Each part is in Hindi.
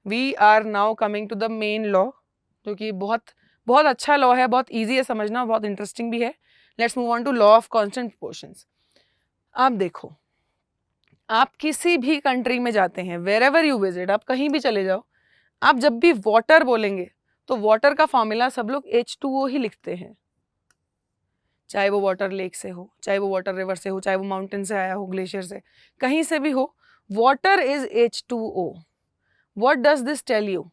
We are now coming to the main law, जो कि बहुत बहुत अच्छा लॉ है, बहुत ईजी है समझना, बहुत इंटरेस्टिंग भी है. Let's move on to law of constant proportions. आप देखो, आप किसी भी कंट्री में जाते हैं, वेर एवर यू विजिट, आप कहीं भी चले जाओ, आप जब भी वाटर बोलेंगे तो वाटर का फॉर्मूला सब लोग H2O ही लिखते हैं. चाहे वो वाटर लेक से हो, चाहे वो वाटर रिवर से हो, चाहे वो माउंटेन से आया हो, ग्लेशियर से, कहीं से भी हो, water is H2O. What does this tell you?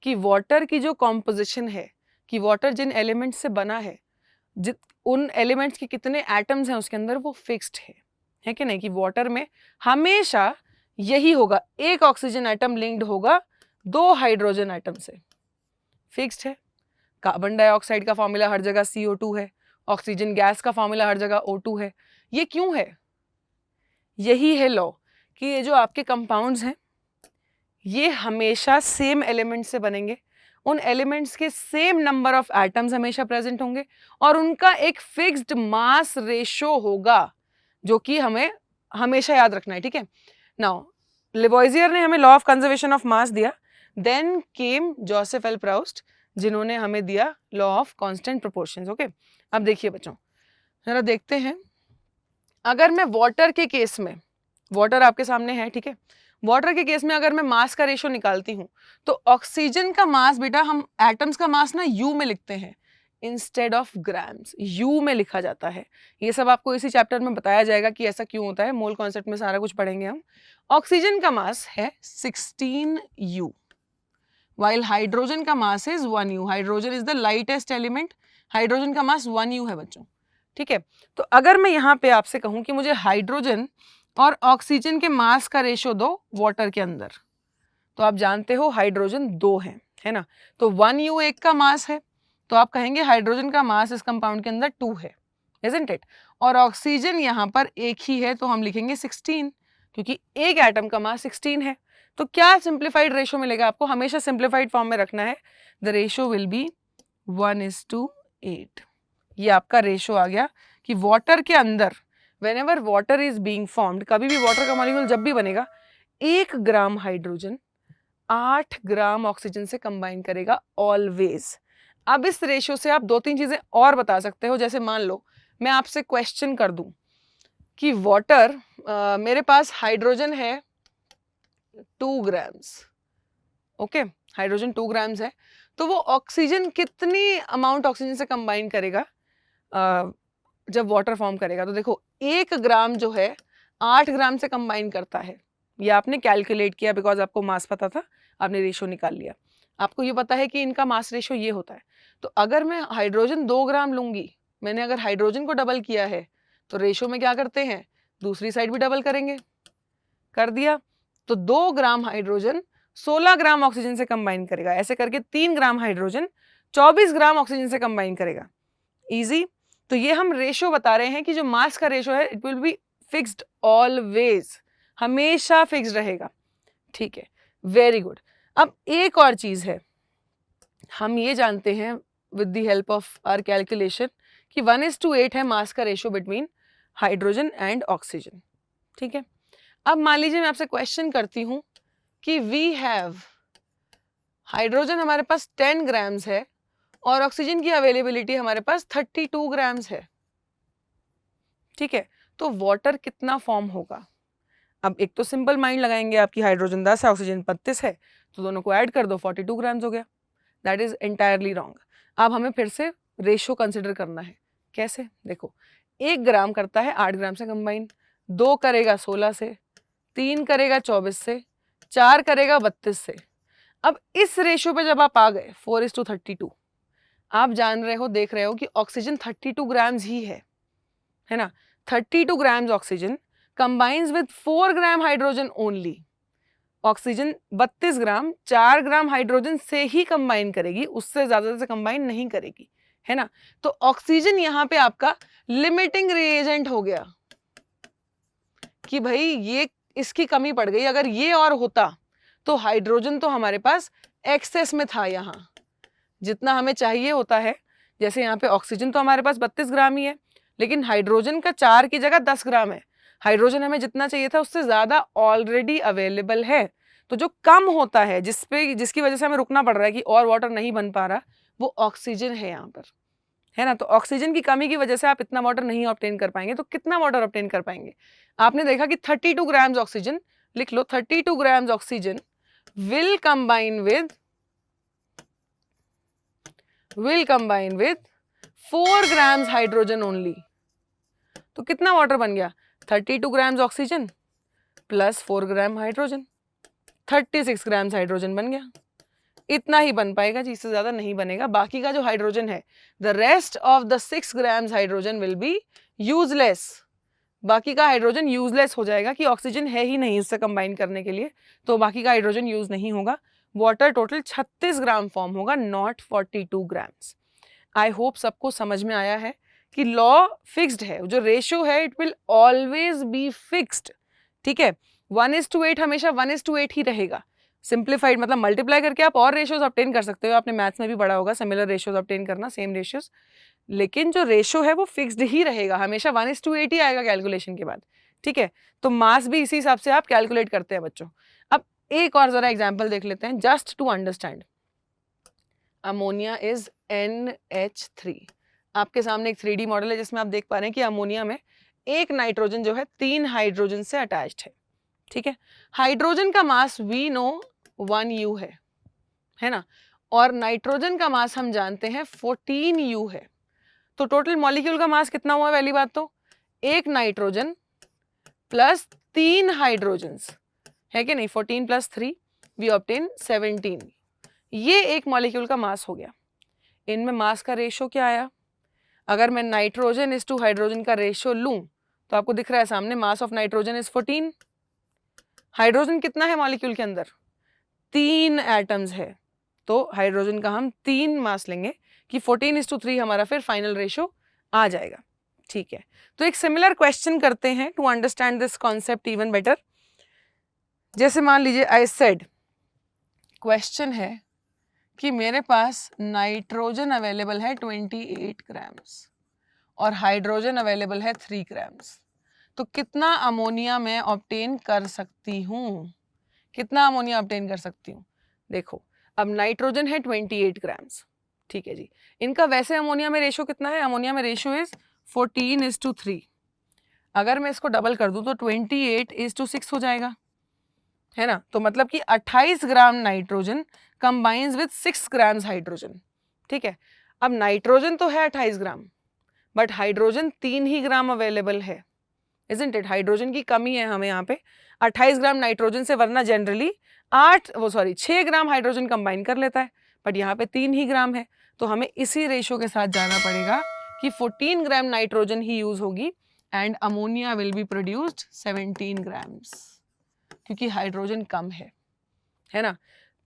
कि वाटर की जो कॉम्पोजिशन है, कि वाटर जिन एलिमेंट्स से बना है, उन एलिमेंट्स के कितने एटम्स हैं उसके अंदर, वो फिक्स्ड है कि नहीं? कि वाटर में हमेशा यही होगा, एक ऑक्सीजन एटम लिंक्ड होगा 2 हाइड्रोजन एटम से, फिक्स्ड है. कार्बन डाइऑक्साइड का फॉर्मूला हर जगह CO2 है, ऑक्सीजन गैस का फॉर्मूला हर जगह O2 है. ये क्यों है? यही है लॉ कि ये जो आपके कंपाउंड्स हैं ये हमेशा सेम एलिमेंट से बनेंगे, उन एलिमेंट्स के सेम नंबर ऑफ एटम्स हमेशा प्रेजेंट होंगे और उनका एक फिक्स्ड मास रेशो होगा, जो कि हमें हमेशा याद रखना है. ठीक है. नाउ लेवोइजियर ने हमें law of conservation of mass दिया, then came Joseph L Proust जिन्होंने हमें दिया law of constant proportions. Okay, अब देखिए बच्चों, जरा देखते हैं. अगर मैं वाटर के केस में, वाटर आपके सामने है, ठीक है, वाटर के केस में अगर मैं मास का रेशो निकालती हूँ तो ऑक्सीजन का मास, बेटा हम एटम्स का मास ना यू में लिखते हैं इंस्टेड ऑफ ग्राम्स, यू में लिखा जाता है. ये सब आपको इसी चैप्टर में बताया जाएगा कि ऐसा क्यों होता है, मोल कॉन्सेप्ट में सारा कुछ पढ़ेंगे हम. ऑक्सीजन का मास है 16U, while हाइड्रोजन का mass is 1U. Hydrogen is the lightest element, hydrogen का मास 1U है बच्चों. ठीक है. तो अगर मैं यहाँ पे आपसे कहूँ कि मुझे हाइड्रोजन और ऑक्सीजन के मास का रेशो दो वाटर के अंदर, तो आप जानते हो हाइड्रोजन 2 है ना, तो 1U एक का मास है, तो आप कहेंगे हाइड्रोजन का मास इस कंपाउंड के अंदर 2 है, isn't it? और ऑक्सीजन यहाँ पर एक ही है, तो हम लिखेंगे 16, क्योंकि एक एटम का मास 16 है. तो क्या सिंप्लीफाइड रेशो मिलेगा आपको? हमेशा सिंप्लीफाइड फॉर्म में रखना है. The ratio will be 1:8. ये आपका रेशो आ गया कि वाटर के अंदर whenever water is being formed, कभी भी वाटर का मॉलिक्यूल जब भी बनेगा, 1 ग्राम हाइड्रोजन 8 ग्राम ऑक्सीजन से कंबाइन करेगा ऑलवेज. अब इस रेशियो से आप 2-3 चीजें और बता सकते हो. जैसे मान लो मैं आपसे क्वेश्चन कर दूं कि वाटर, मेरे पास हाइड्रोजन है 2 ग्राम्स, ओके, हाइड्रोजन 2 ग्राम्स है, तो वो ऑक्सीजन कितनी अमाउंट ऑक्सीजन से कंबाइन करेगा जब वाटर फॉर्म करेगा? तो देखो 1 ग्राम जो है 8 ग्राम से कंबाइन करता है. ये आपने कैलकुलेट किया बिकॉज आपको मास पता था, आपने रेशो निकाल लिया. आपको ये पता है कि इनका मास रेशो ये होता है. तो अगर मैं हाइड्रोजन 2 ग्राम लूंगी, मैंने अगर हाइड्रोजन को डबल किया है तो रेशो में क्या करते हैं, दूसरी साइड भी डबल करेंगे. कर दिया. तो 2 ग्राम हाइड्रोजन 16 ग्राम ऑक्सीजन से कंबाइन करेगा. ऐसे करके 3 ग्राम हाइड्रोजन 24 ग्राम ऑक्सीजन से कंबाइन करेगा. इजी. तो ये हम रेशो बता रहे हैं कि जो मास का रेशो है it will be fixed always, हमेशा फिक्स्ड रहेगा. ठीक है, वेरी गुड. अब एक और चीज है, हम ये जानते हैं with the help of our calculation कि 1:8 है मास का ratio between hydrogen and oxygen. ठीक है. अब मान लीजिए मैं आपसे क्वेश्चन करती हूं कि वी हैव, हाइड्रोजन हमारे पास 10 ग्राम्स है और ऑक्सीजन की अवेलेबिलिटी हमारे पास 32 ग्राम्स है. ठीक है. तो वाटर कितना फॉर्म होगा? अब एक तो सिंपल माइंड लगाएंगे आपकी, हाइड्रोजन 10 है, ऑक्सीजन 32 है, तो दोनों को ऐड कर दो, 42 ग्राम्स हो गया. That is entirely wrong. अब हमें फिर से रेशो कंसिडर करना है. कैसे? देखो, 1 ग्राम करता है 8 ग्राम से कंबाइन, 2 करेगा 16 से, 3 करेगा 24 से, 4 करेगा 32 से. अब इस रेशो पे जब आप आ गए 4:32, आप जान रहे हो, देख रहे हो कि ऑक्सीजन 32 ग्राम्स ही है ना. 32 grams oxygen combines with 4 gram hydrogen only. Oxygen 32 gram 4 gram hydrogen से ही कंबाइन करेगी, उससे ज्यादा से कंबाइन नहीं करेगी, है ना. तो ऑक्सीजन यहाँ पे आपका लिमिटिंग रिएजेंट हो गया कि भाई ये इसकी कमी पड़ गई. अगर ये और होता तो हाइड्रोजन तो हमारे पास एक्सेस में था, यहाँ जितना हमें चाहिए होता है. जैसे यहाँ पे ऑक्सीजन तो हमारे पास 32 ग्राम ही है, लेकिन हाइड्रोजन का 4 की जगह 10 ग्राम है. हाइड्रोजन हमें जितना चाहिए था उससे ज्यादा ऑलरेडी अवेलेबल है. तो जो कम होता है जिसकी वजह से हमें रुकना पड़ रहा है कि और वाटर नहीं बन पा रहा, वो ऑक्सीजन है यहाँ पर, है ना। तो ऑक्सीजन की कमी की वजह से आप इतना वाटर नहीं ऑब्टेन कर पाएंगे। तो कितना वाटर ऑब्टेन कर पाएंगे? आपने देखा कि 32 ग्राम्स ऑक्सीजन, लिख लो 32 grams oxygen will combine with 4 grams hydrogen only. तो कितना वाटर बन गया? 32 grams oxygen plus 4 gram hydrogen, 36 grams hydrogen बन गया। इतना ही बन पाएगा जी, इससे ज्यादा नहीं बनेगा। बाकी का जो हाइड्रोजन है, the rest of the 6 grams hydrogen will be useless. बाकी का हाइड्रोजन यूजलेस हो जाएगा कि ऑक्सीजन है ही नहीं इससे कंबाइन करने के लिए, तो बाकी का हाइड्रोजन यूज नहीं होगा। वाटर टोटल 36 ग्राम फॉर्म होगा, नॉट 42 ग्राम्स। आई होप सबको समझ में आया है कि लॉ फिक्स्ड है, जो रेशियो है it will always be fixed, ठीक है। 1:8 हमेशा 1:8 ही रहेगा। सिंप्लीफाइड मतलब मल्टीप्लाई करके आप और रेशियोज ऑब्टेन कर सकते हो, आपने मैथ्स में भी पढ़ा होगा सिमिलर रेशियोज ऑब्टेन करना, सेम रेशियोज, लेकिन जो रेशियो है वो फिक्स्ड ही रहेगा, हमेशा 1:8 ही आएगा कैलकुलेशन के बाद, ठीक है। तो मास भी इसी हिसाब से आप कैलकुलेट करते हैं बच्चों। अब एक और जरा एग्जांपल देख लेते हैं just to understand. Ammonia is NH3। आपके सामने एक 3D मॉडल है जिसमें आप देख पा रहे हैं कि अमोनिया में एक नाइट्रोजन जो है 3 हाइड्रोजन से अटैच्ड है, ठीक है। हाइड्रोजन का मास वी नो 1U है ना, और नाइट्रोजन का मास हम जानते हैं 14U है। तो टोटल मॉलिक्यूल का मास कितना हुआ? पहली बात तो एक नाइट्रोजन प्लस 3 हाइड्रोजन्स, है कि नहीं, 14 + 3 वी ऑब्टेन 17। ये एक मॉलिक्यूल का मास हो गया। इनमें मास का रेशियो क्या आया? अगर मैं नाइट्रोजन इस टू हाइड्रोजन का रेशियो लूं तो आपको दिख रहा है सामने, mass of nitrogen is 14। Hydrogen कितना है मॉलिक्यूल के अंदर? 3 एटम्स है, तो हाइड्रोजन का हम 3 मास लेंगे कि 14:3 हमारा फिर फाइनल रेशियो आ जाएगा, ठीक है। तो एक सिमिलर क्वेश्चन करते हैं to understand this concept even better. जैसे मान लीजिए आई सेड, क्वेश्चन है कि मेरे पास नाइट्रोजन अवेलेबल है 28 ग्राम्स और हाइड्रोजन अवेलेबल है 3 ग्राम्स। तो कितना अमोनिया मैं ऑब्टेन कर सकती हूँ? कितना अमोनिया ऑब्टेन कर सकती हूँ? देखो, अब नाइट्रोजन है 28 ग्राम्स, ठीक है जी। इनका वैसे अमोनिया में रेशियो कितना है? अमोनिया में रेशियो इज 14:3। अगर मैं इसको डबल कर दूं तो 28:6 हो जाएगा, है ना। तो मतलब कि 28 gram nitrogen combines with 6 grams hydrogen, ठीक है। अब नाइट्रोजन तो है 28 ग्राम, बट हाइड्रोजन 3 ही ग्राम अवेलेबल है, इजंट इट। हाइड्रोजन की कमी है हमें यहाँ पे 28 ग्राम नाइट्रोजन से, वरना जनरली 6 ग्राम हाइड्रोजन कंबाइन कर लेता है, बट यहाँ पे 3 ही ग्राम है। तो हमें इसी रेशियो के साथ जाना पड़ेगा कि 14 ग्राम नाइट्रोजन ही यूज होगी and ammonia will be produced 17 grams, क्योंकि हाइड्रोजन कम है ना।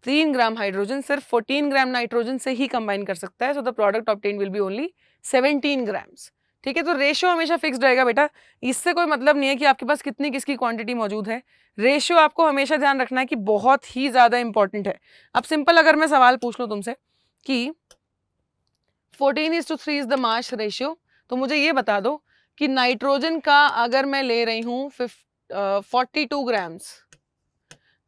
3 ग्राम हाइड्रोजन सिर्फ 14 ग्राम नाइट्रोजन से ही कंबाइन कर सकता है, so the product obtain will be only 17 grams, ठीक है। तो रेशियो हमेशा फिक्स्ड रहेगा बेटा, इससे कोई मतलब नहीं है कि आपके पास कितनी किसकी क्वांटिटी मौजूद है। रेशियो आपको हमेशा ध्यान रखना है कि बहुत ही ज्यादा इंपॉर्टेंट है। अब सिंपल अगर मैं सवाल पूछ लूं तुमसे कि 14:3 इज द मास रेशियो, तो मुझे ये बता दो कि नाइट्रोजन का अगर मैं ले रही हूँ 42 ग्राम्स,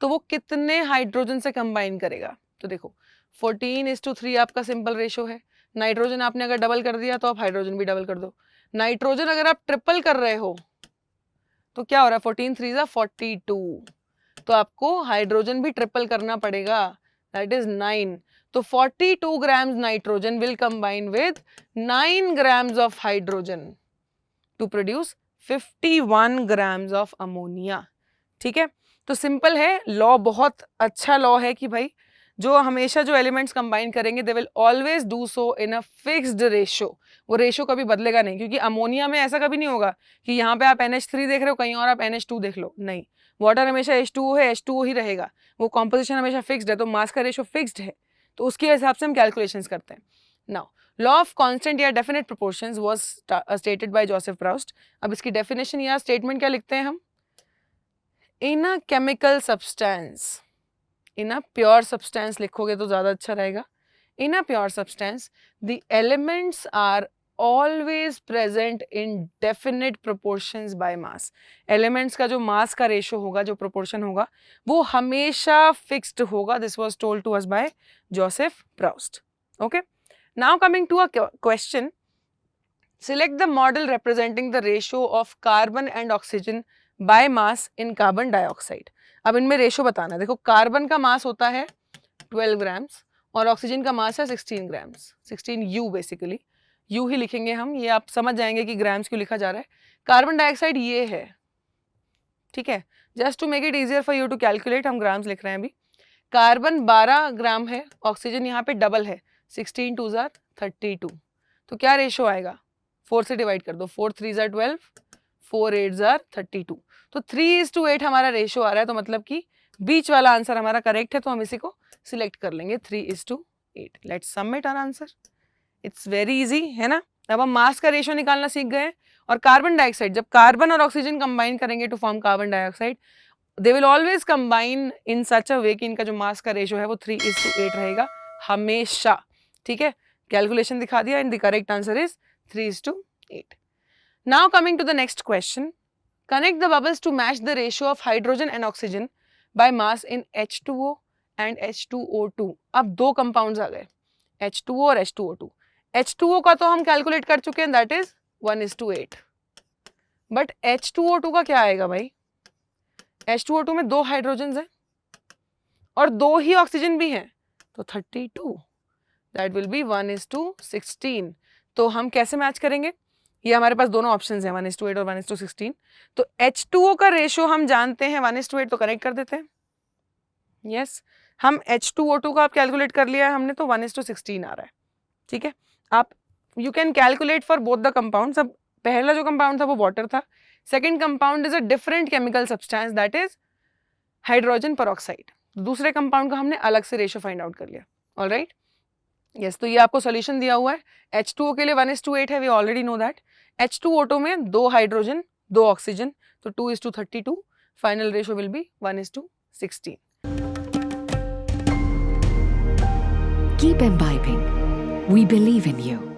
तो वो कितने हाइड्रोजन से कंबाइन करेगा? तो देखो 14:3 आपका सिंपल रेशियो है। नाइट्रोजन आपने अगर डबल कर दिया तो आप हाइड्रोजन भी डबल कर दो। नाइट्रोजन अगर आप ट्रिपल कर रहे हो तो क्या हो रहा है? 14×3 = 42, तो आपको हाइड्रोजन भी ट्रिपल करना पड़ेगा, दैट इज 9। तो 42 grams nitrogen will combine with 9 grams of hydrogen to produce 51 grams of ammonia, ठीक है। तो सिंपल है, लॉ बहुत अच्छा लॉ है कि भाई जो हमेशा जो एलिमेंट्स कंबाइन करेंगे दे will always do so in a fixed ratio. वो रेशियो कभी बदलेगा नहीं, क्योंकि अमोनिया में ऐसा कभी नहीं होगा कि यहाँ पे आप NH3 देख रहे हो, कहीं और आप NH2 देख लो, नहीं। वाटर हमेशा H2O है, H2O ही रहेगा, वो कॉम्पोजिशन हमेशा फिक्स्ड है, तो मास का रेशियो फिक्स्ड है, तो उसके हिसाब से हम कैलकुलेशंस करते हैं। नाउ लॉ ऑफ कांस्टेंट या definite proportions was stated by Joseph Proust. अब इसकी डेफिनेशन या स्टेटमेंट क्या लिखते हैं हम? In a chemical substance, in a pure substance लिखोगे तो ज्यादा अच्छा रहेगा। In a pure substance the elements are always present in definite proportions by mass. Elements का जो मास का रेशो होगा, जो प्रोपोर्शन होगा, वो हमेशा फिक्स्ड होगा। This was told to us by Joseph Proust. Okay, now coming to a question, select the model representing the ratio of carbon and oxygen by mass in carbon dioxide। अब इनमें रेशो बताना है। देखो, कार्बन का मास होता है 12 ग्राम्स और ऑक्सीजन का मास है 16 ग्राम्स, 16 यू बेसिकली, यू ही लिखेंगे हम, ये आप समझ जाएंगे कि ग्राम्स क्यों लिखा जा रहा है। कार्बन डाइऑक्साइड ये है, ठीक है, just to make it easier for you to calculate हम ग्राम्स लिख रहे हैं अभी। कार्बन 12 ग्राम है, ऑक्सीजन यहाँ पे डबल है, 16 2 जार 32, तो क्या रेशो आएगा, 4 से डिवाइड कर दो, 4 3 जार 12, 4 8 जार 32, तो 3:8 हमारा रेशो आ रहा है, तो मतलब कि बीच वाला आंसर हमारा करेक्ट है, तो हम इसी को सिलेक्ट कर लेंगे 3:8। Let's submit our answer, it's very easy है ना। अब हम मास का रेशो निकालना सीख गए। और कार्बन डाइऑक्साइड, जब कार्बन और ऑक्सीजन कंबाइन करेंगे to form carbon dioxide, they will always combine in such a way कि इनका जो मास का रेशो है वो 3:8 रहेगा हमेशा, ठीक है। कैलकुलेशन दिखा दिया and the correct answer is 3:8। Now coming to the next question, connect the bubbles to match the ratio of hydrogen and oxygen by mass in H2O and H2O2। अब दो कंपाउंड्स आ गए, H2O और H2O2। H2O का तो हम कैलकुलेट कर चुके हैं, दैट इज 1:8, बट H2O2 का क्या आएगा भाई, H2O2 में 2 हाइड्रोजन हैं और 2 ही ऑक्सीजन भी हैं, तो 32, दैट विल बी 1:16। तो हम कैसे मैच करेंगे, ये हमारे पास दोनों ऑप्शंस हैं, 1:8 और 1:16। तो H2O का रेशो हम जानते हैं 1:8, तो कनेक्ट कर देते हैं। यस, हम H2O2 का आप कैलकुलेट कर लिया है हमने, तो 1:16 आ रहा है, ठीक है। आप you can calculate for both the compounds. अब पहला जो कंपाउंड था वो वाटर था, second compound is a different chemical substance, that is hydrogen peroxide. दूसरे कंपाउंड का हमने अलग से रेशो फाइंड आउट कर लिया। ऑलराइट, यस, तो ये आपको सॉल्यूशन दिया हुआ है। H2O के लिए 1:8 है, we already know that. H2O2 में 2 हाइड्रोजन 2 ऑक्सीजन, तो 2:32, final ratio will be 1:16। Keep imbibing. We believe in you.